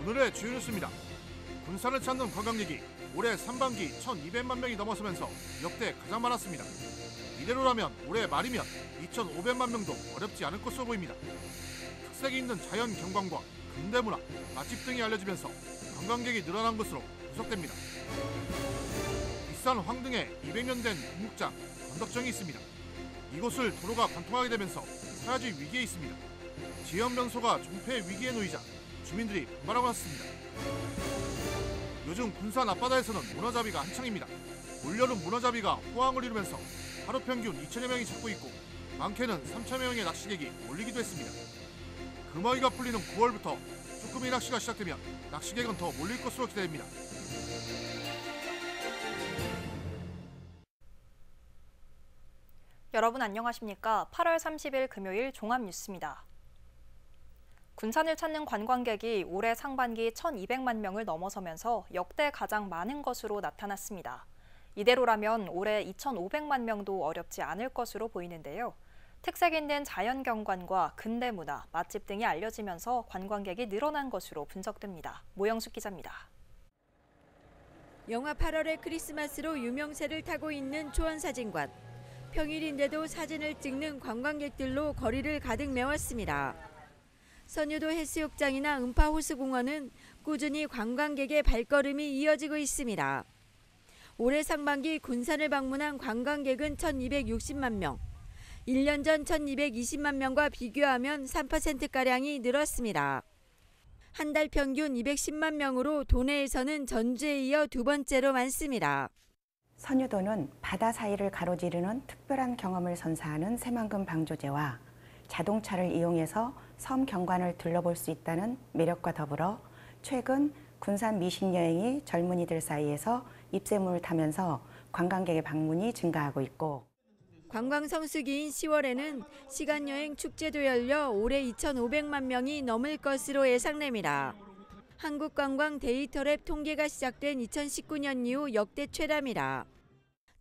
오늘의 주요 뉴스입니다. 군산을 찾는 관광객이 올해 상반기 1,200만 명이 넘어서면서 역대 가장 많았습니다. 이대로라면 올해 말이면 2,500만 명도 어렵지 않을 것으로 보입니다. 특색이 있는 자연 경관과 근대문화, 맛집 등이 알려지면서 관광객이 늘어난 것으로 분석됩니다. 비싼 황등에 200년 된 국묵장, 건덕정이 있습니다. 이곳을 도로가 관통하게 되면서 사라질 위기에 있습니다. 지역 명소가 종폐 위기에 놓이자 주민들이 반발하고 났습니다. 요즘 군산 앞바다에서는 문어잡이가 한창입니다. 올여름 문어잡이가 호황을 이루면서 하루 평균 2천여 명이 잡고 있고 많게는 3천여 명의 낚시객이 몰리기도 했습니다. 금어이가 풀리는 9월부터 쭈꾸미 낚시가 시작되면 낚시객은 더 몰릴 것으로 기대됩니다. 여러분 안녕하십니까? 8월 30일 금요일 종합뉴스입니다. 군산을 찾는 관광객이 올해 상반기 1,200만 명을 넘어서면서 역대 가장 많은 것으로 나타났습니다. 이대로라면 올해 2,500만 명도 어렵지 않을 것으로 보이는데요. 특색 있는 자연경관과 근대문화, 맛집 등이 알려지면서 관광객이 늘어난 것으로 분석됩니다. 모영숙 기자입니다. 영하 8월의 크리스마스로 유명세를 타고 있는 초원사진관. 평일인데도 사진을 찍는 관광객들로 거리를 가득 메웠습니다. 선유도 해수욕장이나 음파호수공원은 꾸준히 관광객의 발걸음이 이어지고 있습니다. 올해 상반기 군산을 방문한 관광객은 1,260만 명. 1년 전 1,220만 명과 비교하면 3%가량이 늘었습니다. 한 달 평균 210만 명으로 도내에서는 전주에 이어 두 번째로 많습니다. 선유도는 바다 사이를 가로지르는 특별한 경험을 선사하는 새만금 방조제와 자동차를 이용해서 섬 경관을 둘러볼 수 있다는 매력과 더불어 최근 군산 미신 여행이 젊은이들 사이에서 입소문을 타면서 관광객의 방문이 증가하고 있고 관광 성수기인 10월에는 시간여행 축제도 열려 올해 2,500만 명이 넘을 것으로 예상됩니다. 한국관광 데이터랩 통계가 시작된 2019년 이후 역대 최다입니다.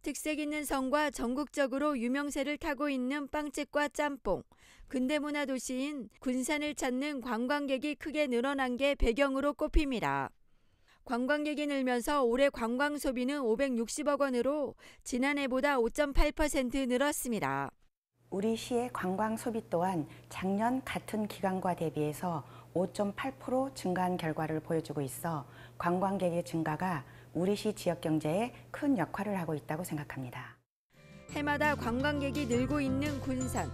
특색 있는 성과 전국적으로 유명세를 타고 있는 빵집과 짬뽕, 근대문화 도시인 군산을 찾는 관광객이 크게 늘어난 게 배경으로 꼽힙니다. 관광객이 늘면서 올해 관광 소비는 560억 원으로 지난해보다 5.8% 늘었습니다. 우리 시의 관광 소비 또한 작년 같은 기간과 대비해서 5.8% 증가한 결과를 보여주고 있어 관광객의 증가가 우리 시 지역 경제에 큰 역할을 하고 있다고 생각합니다. 해마다 관광객이 늘고 있는 군산.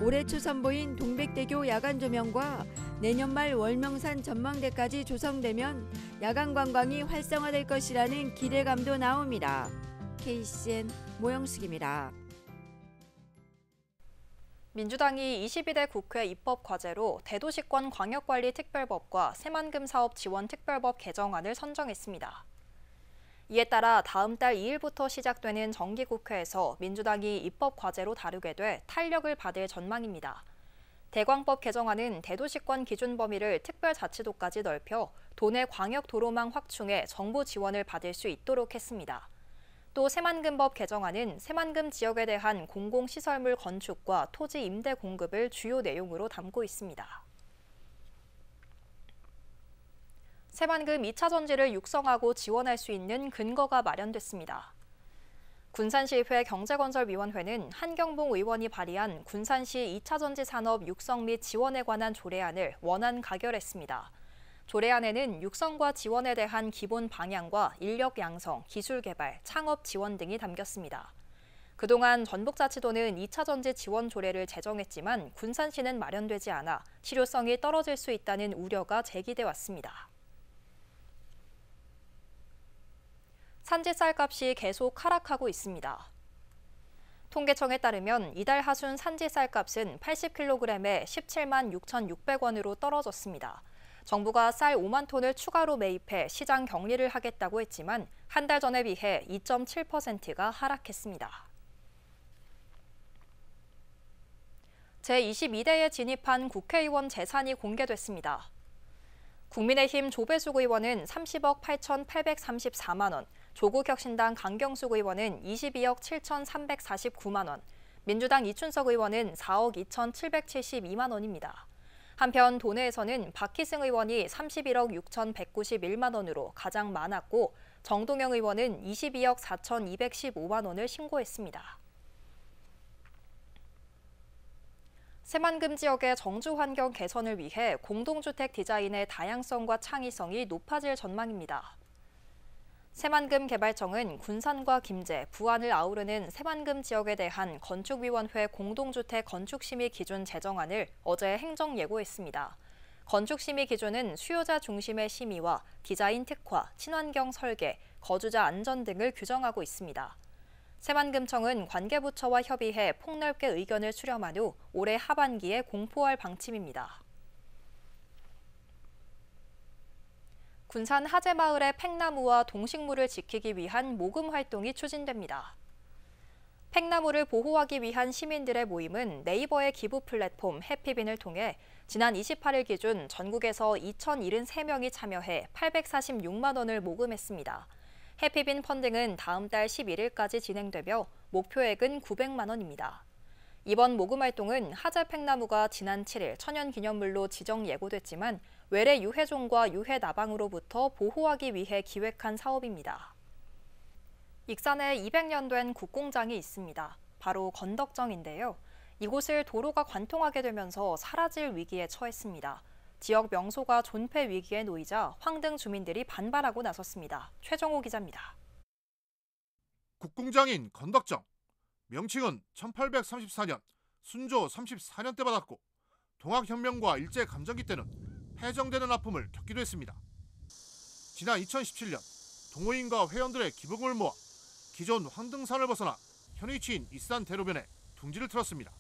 올해 초 선보인 동백대교 야간 조명과 내년 말 월명산 전망대까지 조성되면 야간 관광이 활성화될 것이라는 기대감도 나옵니다. KCN 모영숙입니다. 민주당이 22대 국회 입법 과제로 대도시권 광역관리특별법과 새만금 사업 지원 특별법 개정안을 선정했습니다. 이에 따라 다음 달 2일부터 시작되는 정기국회에서 민주당이 입법 과제로 다루게 돼 탄력을 받을 전망입니다. 대광법 개정안은 대도시권 기준 범위를 특별자치도까지 넓혀 도내 광역도로망 확충에 정부 지원을 받을 수 있도록 했습니다. 또 새만금법 개정안은 새만금 지역에 대한 공공시설물 건축과 토지 임대 공급을 주요 내용으로 담고 있습니다. 새만금 2차 전지를 육성하고 지원할 수 있는 근거가 마련됐습니다. 군산시의회 경제건설위원회는 한경봉 의원이 발의한 군산시 2차 전지 산업 육성 및 지원에 관한 조례안을 원안 가결했습니다. 조례안에는 육성과 지원에 대한 기본 방향과 인력 양성, 기술 개발, 창업 지원 등이 담겼습니다. 그동안 전북자치도는 2차 전지 지원 조례를 제정했지만 군산시는 마련되지 않아 실효성이 떨어질 수 있다는 우려가 제기돼 왔습니다. 산지 쌀값이 계속 하락하고 있습니다. 통계청에 따르면 이달 하순 산지 쌀값은 80kg에 17만 6,600원으로 떨어졌습니다. 정부가 쌀 5만 톤을 추가로 매입해 시장 격리를 하겠다고 했지만 한 달 전에 비해 2.7%가 하락했습니다. 제22대에 진입한 국회의원 재산이 공개됐습니다. 국민의힘 조배숙 의원은 30억 8,834만 원, 조국혁신당 강경숙 의원은 22억 7,349만 원, 민주당 이춘석 의원은 4억 2,772만 원입니다. 한편 도내에서는 박희승 의원이 31억 6,191만 원으로 가장 많았고 정동영 의원은 22억 4,215만 원을 신고했습니다. 새만금 지역의 정주 환경 개선을 위해 공동주택 디자인의 다양성과 창의성이 높아질 전망입니다. 새만금 개발청은 군산과 김제, 부안을 아우르는 새만금 지역에 대한 건축위원회 공동주택 건축심의 기준 제정안을 어제 행정 예고했습니다. 건축심의 기준은 수요자 중심의 심의와 디자인 특화, 친환경 설계, 거주자 안전 등을 규정하고 있습니다. 새만금청은 관계부처와 협의해 폭넓게 의견을 수렴한 후 올해 하반기에 공포할 방침입니다. 군산 하재마을의 팽나무와 동식물을 지키기 위한 모금 활동이 추진됩니다. 팽나무를 보호하기 위한 시민들의 모임은 네이버의 기부 플랫폼 해피빈을 통해 지난 28일 기준 전국에서 2,073명이 참여해 846만 원을 모금했습니다. 해피빈 펀딩은 다음 달 11일까지 진행되며 목표액은 900만 원입니다. 이번 모금 활동은 하재 팽나무가 지난 7일 천연기념물로 지정 예고됐지만 외래 유해종과 유해나방으로부터 보호하기 위해 기획한 사업입니다. 익산에 200년 된 국공장이 있습니다. 바로 건덕정인데요. 이곳을 도로가 관통하게 되면서 사라질 위기에 처했습니다. 지역 명소가 존폐 위기에 놓이자 황등 주민들이 반발하고 나섰습니다. 최정호 기자입니다. 국궁장인 건덕정. 명칭은 1834년 순조 34년 때 받았고 동학혁명과 일제감정기 때는 해정되는 아픔을 겪기도 했습니다. 지난 2017년 동호인과 회원들의 기부금을 모아 기존 황등산을 벗어나 현 위치인 익산 대로변에 둥지를 틀었습니다.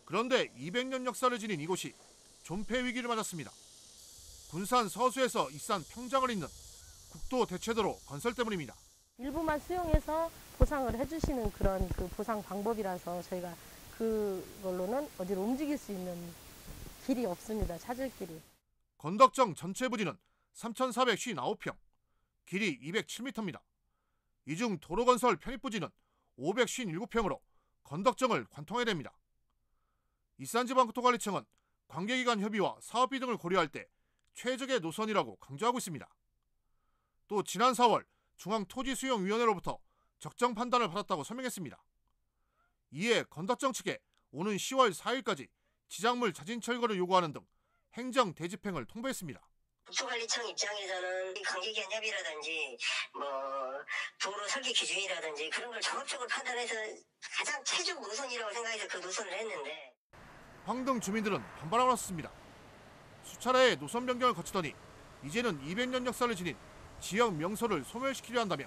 그런데 200년 역사를 지닌 이곳이 존폐 위기를 맞았습니다. 군산 서수에서 익산 평장을 잇는 국도 대체도로 건설 때문입니다. 일부만 수용해서 보상을 해주시는 그런 그 보상 방법이라서 저희가 그걸로는 어디로 움직일 수 있는 길이 없습니다. 찾을 길이. 건덕정 전체 부지는 3,459평, 길이 207m입니다. 이 중 도로건설 편입부지는 557평으로 건덕정을 관통해야 됩니다. 익산지방국토관리청은 관계기관 협의와 사업비 등을 고려할 때 최적의 노선이라고 강조하고 있습니다. 또 지난 4월 중앙토지수용위원회로부터 적정 판단을 받았다고 설명했습니다. 이에 건덕정 측에 오는 10월 4일까지 지작물 자진 철거를 요구하는 등 행정 대집행을 통보했습니다. 국토관리청 입장에서는 관계기관 협의라든지 도로 설계 기준이라든지 그런 걸 적극적으로 판단해서 가장 최적 노선이라고 생각해서 그 노선을 했는데 황등 주민들은 반발하고 나섰습니다. 수차례의 노선 변경을 거치더니 이제는 200년 역사를 지닌 지역 명소를 소멸시키려 한다며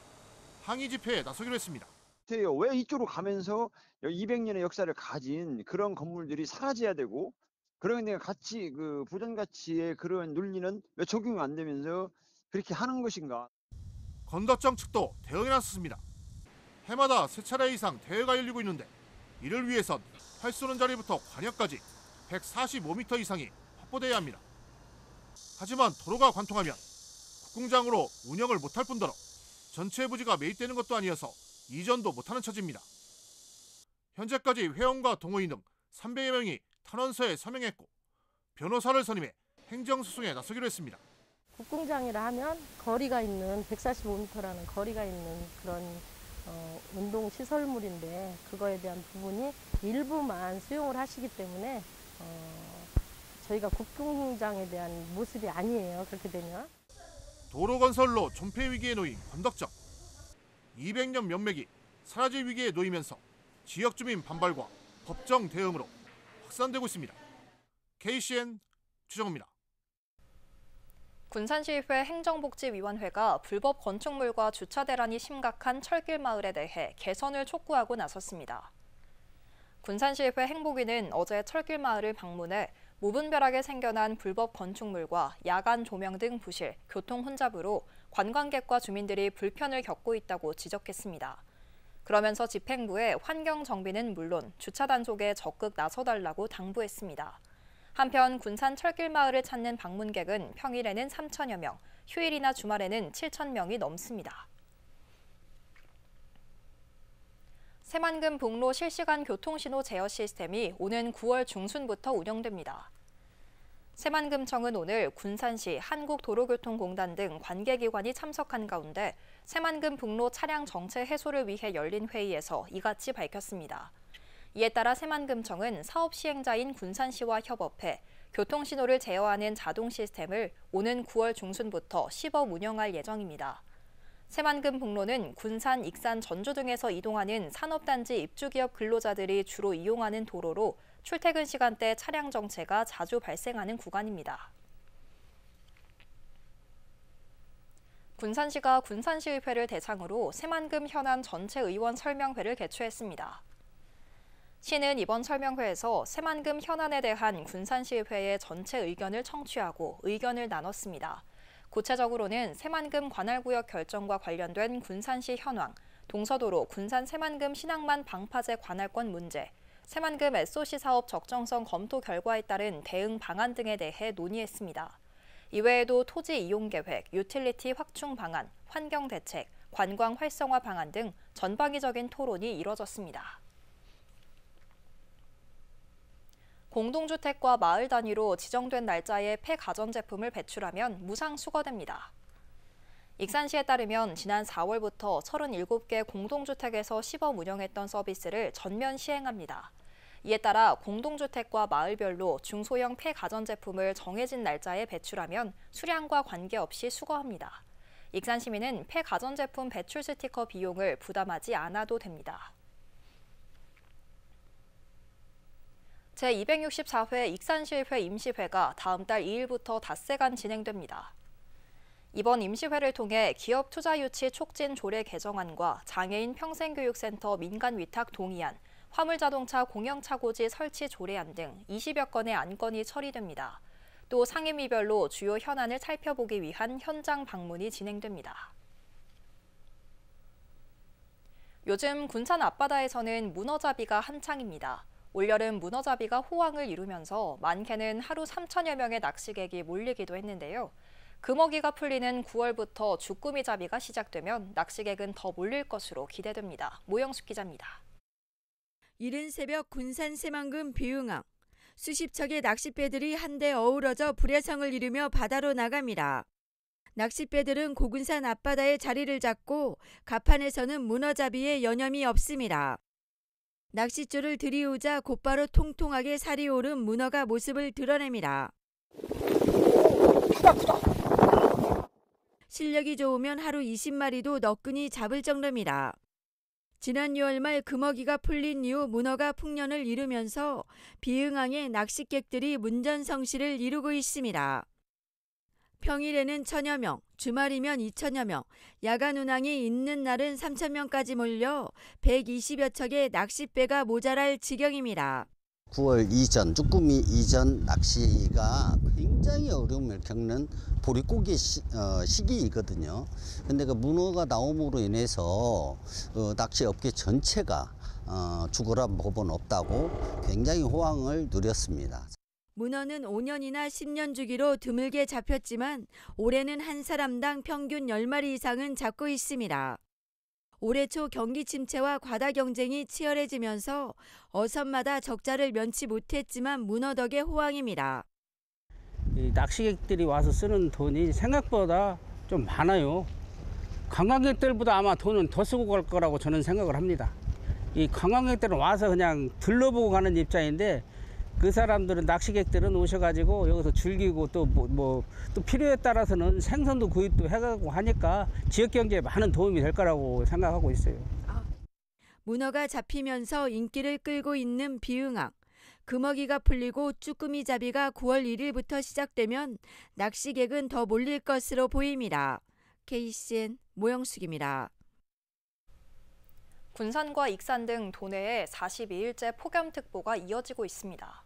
항의 집회에 나서기로 했습니다. 왜 이쪽으로 가면서 200년의 역사를 가진 그런 건물들이 사라져야 되고 그런 데 가치 그 보존 가치의 그런 논리는 왜 적용이 안 되면서 그렇게 하는 것인가? 건덕정 측도 대응에 나섰습니다. 해마다 3차례 이상 대회가 열리고 있는데 이를 위해선 활 쏘는 자리부터 관역까지 145m 이상이 확보돼야 합니다. 하지만 도로가 관통하면 국궁장으로 운영을 못할 뿐더러 전체 부지가 매입되는 것도 아니어서 이전도 못하는 처지입니다. 현재까지 회원과 동호인 등 300여 명이 탄원서에 서명했고 변호사를 선임해 행정소송에 나서기로 했습니다. 국궁장이라 하면 거리가 있는 145m라는 거리가 있는 그런 운동시설물인데 그거에 대한 부분이 일부만 수용을 하시기 때문에 저희가 국궁장에 대한 모습이 아니에요. 그렇게 되면. 도로 건설로 존폐 위기에 놓인 건덕정. 200년 명맥이 사라질 위기에 놓이면서 지역 주민 반발과 법정 대응으로 확산되고 있습니다. KCN 최정호입니다. 군산시의회 행정복지위원회가 불법 건축물과 주차 대란이 심각한 철길 마을에 대해 개선을 촉구하고 나섰습니다. 군산시의회 행복위는 어제 철길 마을을 방문해 무분별하게 생겨난 불법 건축물과 야간 조명 등 부실, 교통 혼잡으로 관광객과 주민들이 불편을 겪고 있다고 지적했습니다. 그러면서 집행부에 환경 정비는 물론 주차 단속에 적극 나서달라고 당부했습니다. 한편 군산 철길 마을을 찾는 방문객은 평일에는 3천여 명, 휴일이나 주말에는 7천 명이 넘습니다. 새만금 북로 실시간 교통신호 제어 시스템이 오는 9월 중순부터 운영됩니다. 새만금청은 오늘 군산시 한국도로교통공단 등 관계기관이 참석한 가운데 새만금 북로 차량 정체 해소를 위해 열린 회의에서 이같이 밝혔습니다. 이에 따라 새만금청은 사업 시행자인 군산시와 협업해 교통신호를 제어하는 자동 시스템을 오는 9월 중순부터 시범 운영할 예정입니다. 새만금 북로는 군산, 익산, 전주 등에서 이동하는 산업단지 입주기업 근로자들이 주로 이용하는 도로로 출퇴근 시간대 차량 정체가 자주 발생하는 구간입니다. 군산시가 군산시의회를 대상으로 새만금 현안 전체 의원 설명회를 개최했습니다. 시는 이번 설명회에서 새만금 현안에 대한 군산시의회의 전체 의견을 청취하고 의견을 나눴습니다. 구체적으로는 새만금 관할구역 결정과 관련된 군산시 현황, 동서도로 군산 새만금 신항만 방파제 관할권 문제, 새만금 SOC 사업 적정성 검토 결과에 따른 대응 방안 등에 대해 논의했습니다. 이외에도 토지 이용 계획, 유틸리티 확충 방안, 환경 대책, 관광 활성화 방안 등 전방위적인 토론이 이뤄졌습니다. 공동주택과 마을 단위로 지정된 날짜에 폐가전제품을 배출하면 무상 수거됩니다. 익산시에 따르면 지난 4월부터 37개 공동주택에서 시범 운영했던 서비스를 전면 시행합니다. 이에 따라 공동주택과 마을별로 중소형 폐가전제품을 정해진 날짜에 배출하면 수량과 관계없이 수거합니다. 익산 시민은 폐가전제품 배출 스티커 비용을 부담하지 않아도 됩니다. 제264회 익산시의회 임시회가 다음 달 2일부터 닷새간 진행됩니다. 이번 임시회를 통해 기업 투자 유치 촉진 조례 개정안과 장애인 평생교육센터 민간 위탁 동의안, 화물자동차 공영차고지 설치 조례안 등 20여 건의 안건이 처리됩니다. 또 상임위별로 주요 현안을 살펴보기 위한 현장 방문이 진행됩니다. 요즘 군산 앞바다에서는 문어잡이가 한창입니다. 올여름 문어잡이가 호황을 이루면서 많게는 하루 3천여 명의 낚시객이 몰리기도 했는데요. 금어기가 풀리는 9월부터 주꾸미잡이가 시작되면 낚시객은 더 몰릴 것으로 기대됩니다. 모영숙 기자입니다. 이른 새벽 군산 새만금 비흥항. 수십 척의 낚싯배들이 한데 어우러져 불야성을 이루며 바다로 나갑니다. 낚싯배들은 고군산 앞바다에 자리를 잡고 갑판에서는 문어잡이에 여념이 없습니다. 낚싯줄을 들이우자 곧바로 통통하게 살이 오른 문어가 모습을 드러냅니다. 실력이 좋으면 하루 20마리도 너끈히 잡을 정도입니다. 지난 6월 말 금어기가 풀린 이후 문어가 풍년을 이루면서 비흥항의 낚싯객들이 문전성시를 이루고 있습니다. 평일에는 1,000여 명, 주말이면 2,000여 명, 야간 운항이 있는 날은 3,000명까지 몰려 120여 척의 낚싯배가 모자랄 지경입니다. 9월 이전, 쭈꾸미 이전 낚시가 굉장히 어려움을 겪는 보릿고개 시기이거든요. 근데 그 문어가 나옴으로 인해서 낚시업계 전체가 죽어라 법은 없다고 굉장히 호황을 누렸습니다. 문어는 5년이나 10년 주기로 드물게 잡혔지만 올해는 한 사람당 평균 10마리 이상은 잡고 있습니다. 올해 초 경기 침체와 과다 경쟁이 치열해지면서 어선마다 적자를 면치 못했지만 문어 덕에 호황입니다. 이 낚시객들이 와서 쓰는 돈이 생각보다 좀 많아요. 관광객들보다 아마 돈은 더 쓰고 갈 거라고 저는 생각을 합니다. 이 관광객들은 와서 그냥 둘러보고 가는 입장인데 그 사람들은 낚시객들은 오셔가지고 여기서 즐기고 또 또 필요에 따라서는 생선도 구입도 해가고 하니까 지역 경제에 많은 도움이 될 거라고 생각하고 있어요. 문어가 잡히면서 인기를 끌고 있는 비흥항. 금어기가 풀리고 쭈꾸미 잡이가 9월 1일부터 시작되면 낚시객은 더 몰릴 것으로 보입니다. KCN 모영숙입니다. 군산과 익산 등 도내에 42일째 폭염특보가 이어지고 있습니다.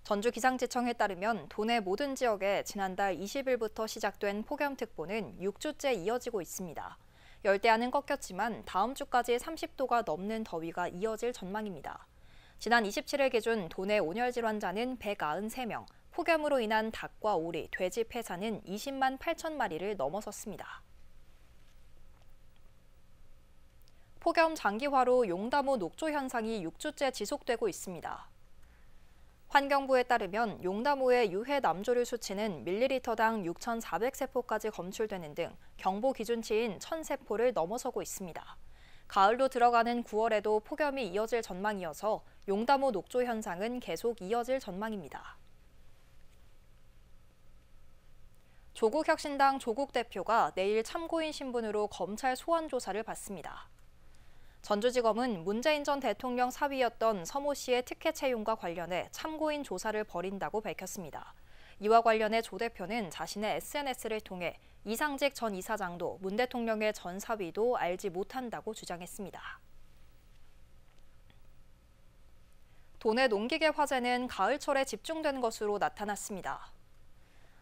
전주기상지청에 따르면 도내 모든 지역에 지난달 20일부터 시작된 폭염특보는 6주째 이어지고 있습니다. 열대야는 꺾였지만 다음 주까지 30도가 넘는 더위가 이어질 전망입니다. 지난 27일 기준 도내 온열질 환자는 193명, 폭염으로 인한 닭과 오리, 돼지 폐사는 20만 8천 마리를 넘어섰습니다. 폭염 장기화로 용담호 녹조 현상이 6주째 지속되고 있습니다. 환경부에 따르면 용나무의 유해 남조류 수치는 밀리리터당 6,400세포까지 검출되는 등 경보 기준치인 1,000세포를 넘어서고 있습니다. 가을로 들어가는 9월에도 폭염이 이어질 전망이어서 용나무 녹조 현상은 계속 이어질 전망입니다. 조국혁신당 조국 대표가 내일 참고인 신분으로 검찰 소환 조사를 받습니다. 전주지검은 문재인 전 대통령 사위였던 서모 씨의 특혜 채용과 관련해 참고인 조사를 벌인다고 밝혔습니다. 이와 관련해 조 대표는 자신의 SNS를 통해 이상직 전 이사장도 문 대통령의 전 사위도 알지 못한다고 주장했습니다. 도내 농기계 화재는 가을철에 집중된 것으로 나타났습니다.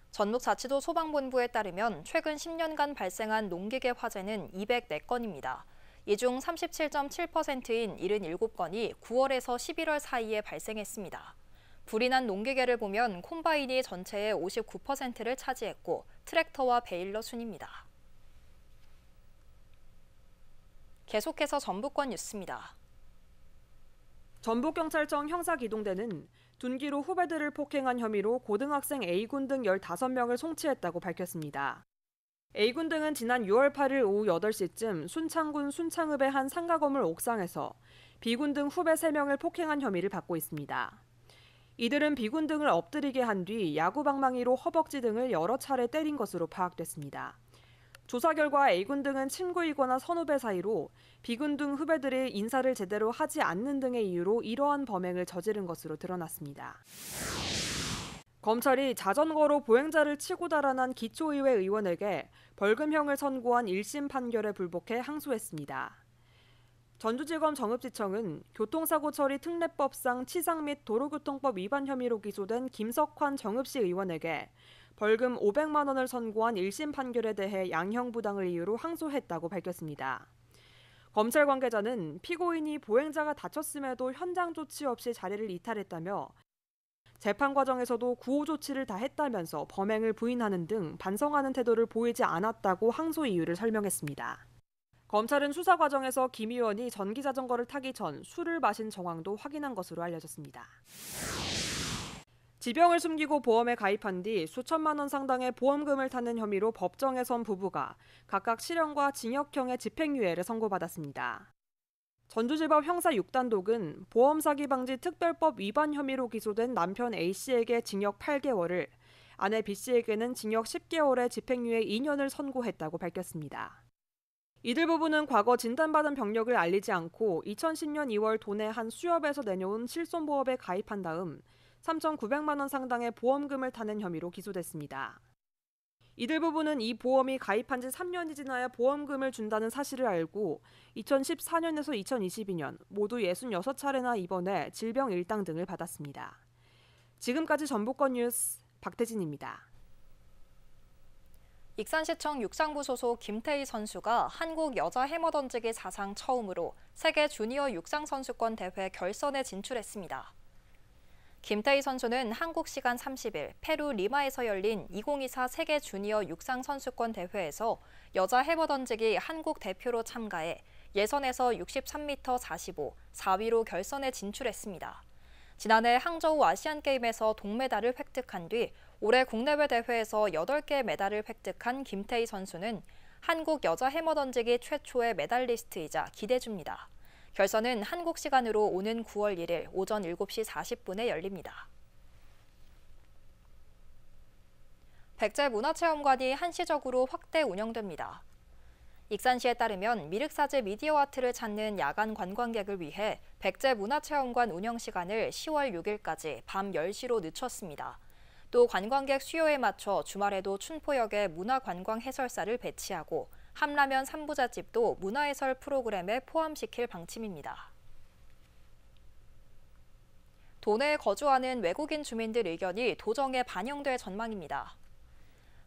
전북자치도 소방본부에 따르면 최근 10년간 발생한 농기계 화재는 204건입니다. 이 중 37.7%인 77건이 9월에서 11월 사이에 발생했습니다. 불이 난 농기계를 보면 콤바인이 전체의 59%를 차지했고 트랙터와 베일러 순입니다. 계속해서 전북권 뉴스입니다. 전북경찰청 형사기동대는 둔기로 후배들을 폭행한 혐의로 고등학생 A군 등 15명을 송치했다고 밝혔습니다. A군 등은 지난 6월 8일 오후 8시쯤 순창군 순창읍의 한 상가 건물 옥상에서 B군 등 후배 3명을 폭행한 혐의를 받고 있습니다. 이들은 B군 등을 엎드리게 한 뒤 야구방망이로 허벅지 등을 여러 차례 때린 것으로 파악됐습니다. 조사 결과 A군 등은 친구이거나 선후배 사이로 B군 등 후배들이 인사를 제대로 하지 않는 등의 이유로 이러한 범행을 저지른 것으로 드러났습니다. 검찰이 자전거로 보행자를 치고 달아난 기초의회 의원에게 벌금형을 선고한 1심 판결에 불복해 항소했습니다. 전주지검 정읍지청은 교통사고 처리 특례법상 치상 및 도로교통법 위반 혐의로 기소된 김석환 정읍시 의원에게 벌금 500만 원을 선고한 1심 판결에 대해 양형부당을 이유로 항소했다고 밝혔습니다. 검찰 관계자는 피고인이 보행자가 다쳤음에도 현장 조치 없이 자리를 이탈했다며 재판 과정에서도 구호 조치를 다 했다면서 범행을 부인하는 등 반성하는 태도를 보이지 않았다고 항소 이유를 설명했습니다. 검찰은 수사 과정에서 김 의원이 전기자전거를 타기 전 술을 마신 정황도 확인한 것으로 알려졌습니다. 지병을 숨기고 보험에 가입한 뒤 수천만 원 상당의 보험금을 타는 혐의로 법정에 선 부부가 각각 실형과 징역형의 집행유예를 선고받았습니다. 전주지법 형사 6단독은 보험사기 방지 특별법 위반 혐의로 기소된 남편 A씨에게 징역 8개월을, 아내 B씨에게는 징역 10개월의 집행유예 2년을 선고했다고 밝혔습니다. 이들 부부는 과거 진단받은 병력을 알리지 않고 2010년 2월 도내 한 수협에서 내놓은 실손보험에 가입한 다음 3,900만 원 상당의 보험금을 타는 혐의로 기소됐습니다. 이들 부부는 이 보험이 가입한 지 3년이 지나야 보험금을 준다는 사실을 알고 2014년에서 2022년 모두 66차례나 입원해 질병 일당 등을 받았습니다. 지금까지 전북권 뉴스 박태진입니다. 익산시청 육상부 소속 김태희 선수가 한국 여자 해머 던지기 사상 처음으로 세계 주니어 육상 선수권 대회 결선에 진출했습니다. 김태희 선수는 한국 시간 30일 페루 리마에서 열린 2024 세계 주니어 육상 선수권 대회에서 여자 해머 던지기 한국 대표로 참가해 예선에서 63m 45, 4위로 결선에 진출했습니다. 지난해 항저우 아시안게임에서 동메달을 획득한 뒤 올해 국내외 대회에서 8개 메달을 획득한 김태희 선수는 한국 여자 해머 던지기 최초의 메달리스트이자 기대주입니다. 결선은 한국 시간으로 오는 9월 1일 오전 7시 40분에 열립니다. 백제문화체험관이 한시적으로 확대 운영됩니다. 익산시에 따르면 미륵사제 미디어 아트를 찾는 야간 관광객을 위해 백제문화체험관 운영 시간을 10월 6일까지 밤 10시로 늦췄습니다. 또 관광객 수요에 맞춰 주말에도 춘포역에 문화관광 해설사를 배치하고 함라면 삼부잣집도 문화해설 프로그램에 포함시킬 방침입니다. 도내에 거주하는 외국인 주민들 의견이 도정에 반영될 전망입니다.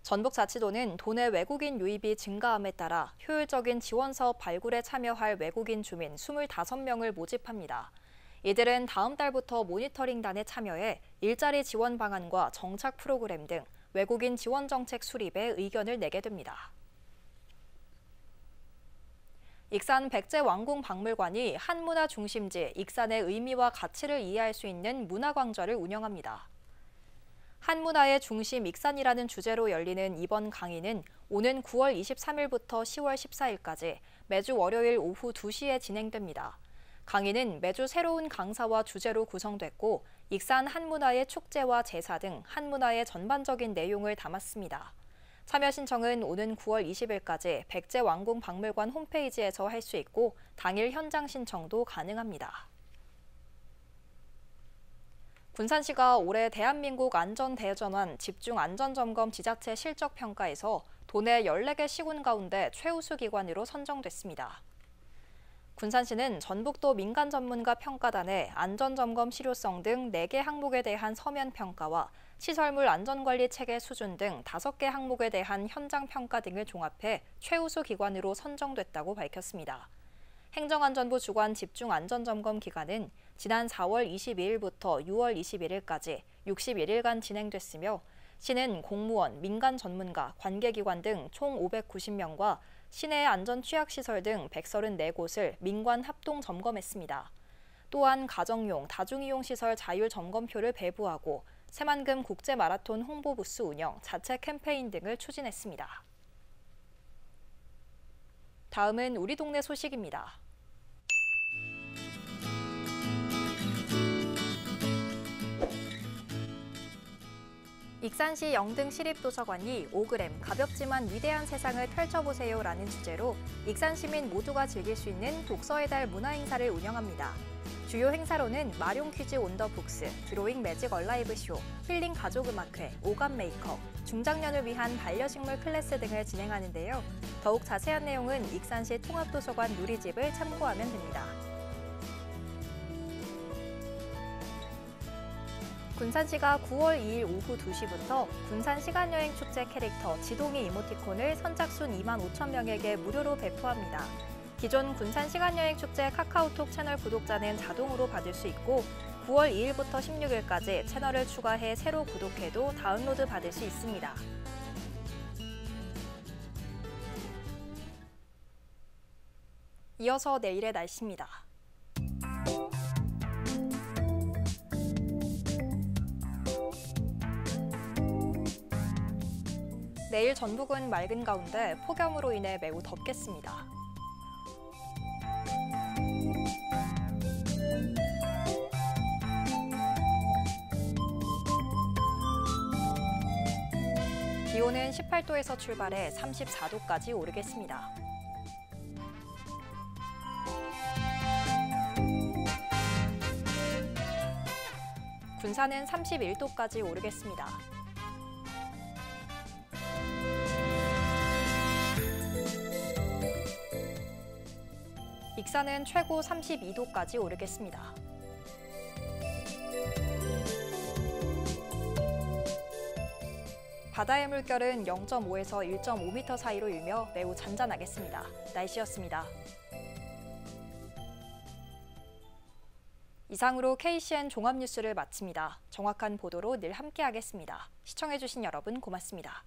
전북자치도는 도내 외국인 유입이 증가함에 따라 효율적인 지원사업 발굴에 참여할 외국인 주민 25명을 모집합니다. 이들은 다음 달부터 모니터링단에 참여해 일자리 지원 방안과 정착 프로그램 등 외국인 지원 정책 수립에 의견을 내게 됩니다. 익산 백제왕궁박물관이 한문화 중심지 익산의 의미와 가치를 이해할 수 있는 문화광좌를 운영합니다. 한문화의 중심 익산이라는 주제로 열리는 이번 강의는 오는 9월 23일부터 10월 14일까지 매주 월요일 오후 2시에 진행됩니다. 강의는 매주 새로운 강사와 주제로 구성됐고 익산 한문화의 축제와 제사 등 한문화의 전반적인 내용을 담았습니다. 참여 신청은 오는 9월 20일까지 백제왕궁박물관 홈페이지에서 할 수 있고 당일 현장 신청도 가능합니다. 군산시가 올해 대한민국 안전대전환 집중안전점검 지자체 실적평가에서 도내 14개 시군 가운데 최우수 기관으로 선정됐습니다. 군산시는 전북도 민간전문가 평가단의 안전점검 실효성 등 4개 항목에 대한 서면 평가와 시설물 안전관리 체계 수준 등 5개 항목에 대한 현장 평가 등을 종합해 최우수 기관으로 선정됐다고 밝혔습니다. 행정안전부 주관 집중안전점검 기간은 지난 4월 22일부터 6월 21일까지 61일간 진행됐으며 시는 공무원, 민간 전문가, 관계기관 등 총 590명과 시내 안전취약시설 등 134곳을 민관 합동 점검했습니다. 또한 가정용, 다중이용 시설 자율 점검표를 배부하고 새만금 국제마라톤 홍보부스 운영, 자체 캠페인 등을 추진했습니다. 다음은 우리 동네 소식입니다. 익산시 영등 시립도서관이 5g 가볍지만 위대한 세상을 펼쳐보세요라는 주제로 익산 시민 모두가 즐길 수 있는 독서의 달 문화행사를 운영합니다. 주요 행사로는 마룡 퀴즈 온 더 북스, 드로잉 매직 얼라이브 쇼, 힐링 가족음악회, 오감 메이크업, 중장년을 위한 반려식물 클래스 등을 진행하는데요. 더욱 자세한 내용은 익산시 통합도서관 누리집을 참고하면 됩니다. 군산시가 9월 2일 오후 2시부터 군산 시간여행 축제 캐릭터 지동이 이모티콘을 선착순 25,000명에게 무료로 배포합니다. 기존 군산 시간여행 축제 카카오톡 채널 구독자는 자동으로 받을 수 있고 9월 2일부터 16일까지 채널을 추가해 새로 구독해도 다운로드 받을 수 있습니다. 이어서 내일의 날씨입니다. 내일 전북은 맑은 가운데 폭염으로 인해 매우 덥겠습니다. 기온은 18도에서 출발해 34도까지 오르겠습니다. 군산은 31도까지 오르겠습니다. 익산은 최고 32도까지 오르겠습니다. 바다의 물결은 0.5에서 1.5m 사이로 일며 매우 잔잔하겠습니다. 날씨였습니다. 이상으로 KCN 종합뉴스를 마칩니다. 정확한 보도로 늘 함께하겠습니다. 시청해주신 여러분 고맙습니다.